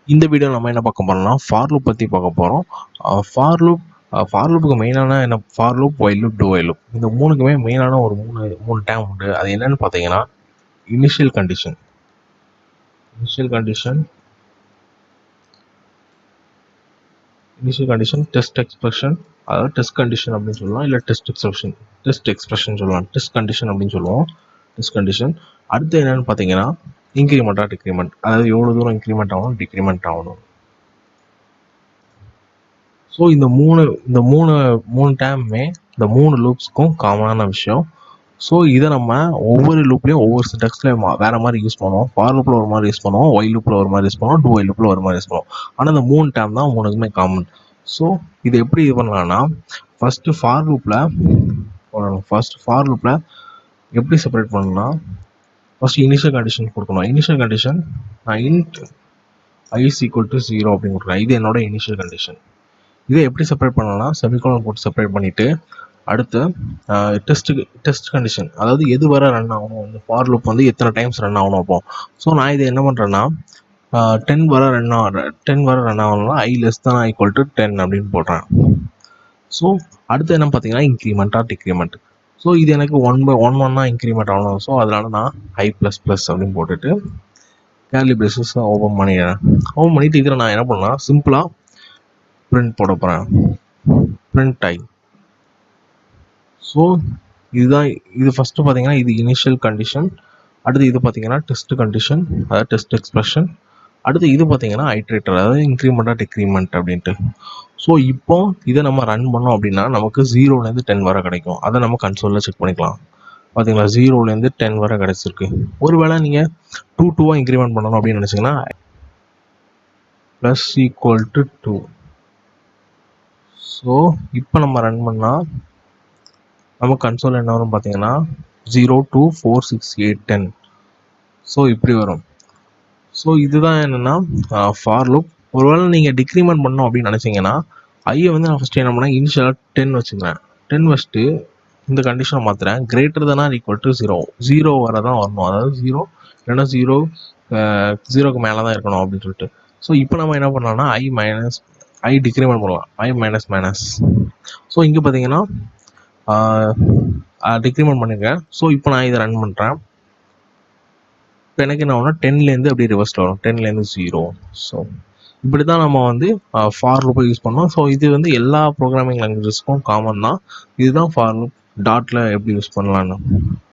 இந்த வீடியோ நம்ம என்ன பார்க்க போறோம்னா ஃபார் லூப் பற்றி பார்க்க போகிறோம். ஃபார் லூப்புக்கு மெயினான என்ன for loop, while loop, do while loop இந்த மூணுக்குமே மெயினான ஒரு மூணு டேம் உண்டு. அது என்னன்னு பார்த்தீங்கன்னா இனிஷியல் கண்டிஷன், டெஸ்ட் எக்ஸ்பிரஷன், அதாவது டெஸ்ட் கண்டிஷன் அப்படின்னு சொல்லலாம், இல்லை டெஸ்ட் எக்ஸ்பிரஷன் சொல்லலாம். டெஸ்ட் கண்டிஷன் அப்படின்னு சொல்லுவோம். டெஸ்ட் கண்டிஷன் அடுத்து என்னன்னு பார்த்தீங்கன்னா இன்க்ரிமெண்ட்டாக டிக்ரிமெண்ட், அதாவது எவ்வளோ தூரம் இன்க்ரிமெண்ட் ஆகணும், டிக்ரிமெண்ட் ஆகணும். ஸோ இந்த மூணு டேமுமே இந்த மூணு லூப்ஸ்க்கும் காமனான விஷயம். ஸோ இதை நம்ம ஒவ்வொரு லூப்லேயும் ஒவ்வொரு சின்டாக்ஸ்லையும் வேறு மாதிரி யூஸ் பண்ணுவோம். ஃபார் லூப்பில் ஒரு மாதிரி யூஸ் பண்ணுவோம், ஒயில் லூப்பில் ஒரு மாதிரி யூஸ் பண்ணுவோம், டு ஒயில் லூப்பில் ஒரு மாதிரி யூஸ் பண்ணுவோம். ஆனால் இந்த மூணு டேம் தான் மூணுக்குமே காமன். ஸோ இது எப்படி இது பண்ணலாம்னா ஃபஸ்ட்டு ஃபார் லூப்பில் எப்படி செப்பரேட் பண்ணணும்னா ஃபஸ்ட்டு இனிஷியல் கண்டிஷன் கொடுக்கணும். இனிஷியல் கண்டிஷன் நான் int i is equal to 0 அப்படின்னு கொடுக்குறேன். இது என்னோட இனிஷியல் கண்டிஷன். இதை எப்படி செப்பரேட் பண்ணலாம்னா செமிகோலன் போட்டு செப்பரேட் பண்ணிவிட்டு அடுத்து டெஸ்ட் கண்டிஷன், அதாவது எது வர ரன் ஆகணும், இந்த ஃபார் லூப் வந்து எத்தனை டைம்ஸ் ரன் ஆகணும் அப்போ. ஸோ நான் இதை என்ன பண்ணுறேன்னா 10 வர ரன் ஆகணும்னா i less than or equal to 10 அப்படின்னு போடுறேன். ஸோ அடுத்து என்ன பார்த்தீங்கன்னா இன்க்ரிமெண்ட்டாக டிக்ரிமெண்ட். ஸோ இது எனக்கு 1/1 இன்க்ரிமெண்ட் ஆகணும். ஸோ அதனால நான் i++ அப்படின்னு போட்டுட்டு கேர்லி பிரேசஸ் ஓப்பன் பண்ணிட்டு இதில் நான் என்ன பண்ணலாம், சிம்பிளாக பிரிண்ட் போட போகிறேன், பிரிண்ட் i. ஸோ இது ஃபஸ்ட்டு பார்த்தீங்கன்னா இது இனிஷியல் கண்டிஷன். அடுத்து இது பார்த்தீங்கன்னா டெஸ்ட் கண்டிஷன், அதாவது டெஸ்ட் எக்ஸ்பிரஷன். அடுத்து இது பார்த்தீங்கன்னா ஐட்ரேட்டர், அதாவது இன்க்ரிமெண்ட்டாக டிக்ரிமெண்ட் அப்படின்ட்டு. ஸோ இப்போ இதை நம்ம ரன் பண்ணோம் அப்படின்னா நமக்கு 0லேருந்து 10 வரை கிடைக்கும். அதை நம்ம கன்சோலில் செக் பண்ணிக்கலாம். பார்த்தீங்களா, 0லேருந்து 10 வரை கிடச்சிருக்கு. ஒருவேளை நீங்கள் 2 இன்க்ரிமெண்ட் பண்ணணும் அப்படின்னு நினச்சிங்கன்னா += 2. ஸோ இப்போ நம்ம ரன் பண்ணால் நம்ம கன்சோல் என்ன வரும் பார்த்தீங்கன்னா 0 2 4 6 8 10. ஸோ இப்படி வரும். ஸோ இதுதான் என்னென்னா ஃபார் லூப். ஒருவேளை நீங்கள் டிக்ரிமெண்ட் பண்ணணும் அப்படின்னு நினச்சிங்கன்னா ஐயை வந்து நான் ஃபஸ்ட்டு என்ன பண்ணேன், இனிஷியலாக 10 வச்சுக்கிறேன். 10 வச்சுட்டு இந்த கண்டிஷனை மாற்றுறேன், > 0 வர தான் வரணும், அதாவது 0 இல்லைன்னா 0க்கு மேலே தான் இருக்கணும் அப்படின்னு சொல்லிட்டு. ஸோ இப்போ நம்ம என்ன பண்ணலாம்னா ஐ டிக்ரிமெண்ட் பண்ணலாம், i-. ஸோ இங்கே பார்த்தீங்கன்னா டிக்ரிமெண்ட் பண்ணியிருக்கேன். ஸோ இப்போ நான் இதை ரன் பண்ணுறேன். இப்போ எனக்கு என்ன ஆகும்னா 10லேருந்து அப்படியே ரிவர்ஸ்ட் வரும், 10லேருந்து 0. ஸோ இப்படி தான் நம்ம வந்து ஃபார் லூப்பை யூஸ் பண்ணோம். ஸோ இது வந்து எல்லா ப்ரோக்ராமிங் லாங்குவேஜஸ்க்கும் காமன் தான். இதுதான் ஃபார் லூப் டாட்டில் எப்படி யூஸ் பண்ணலான்னு.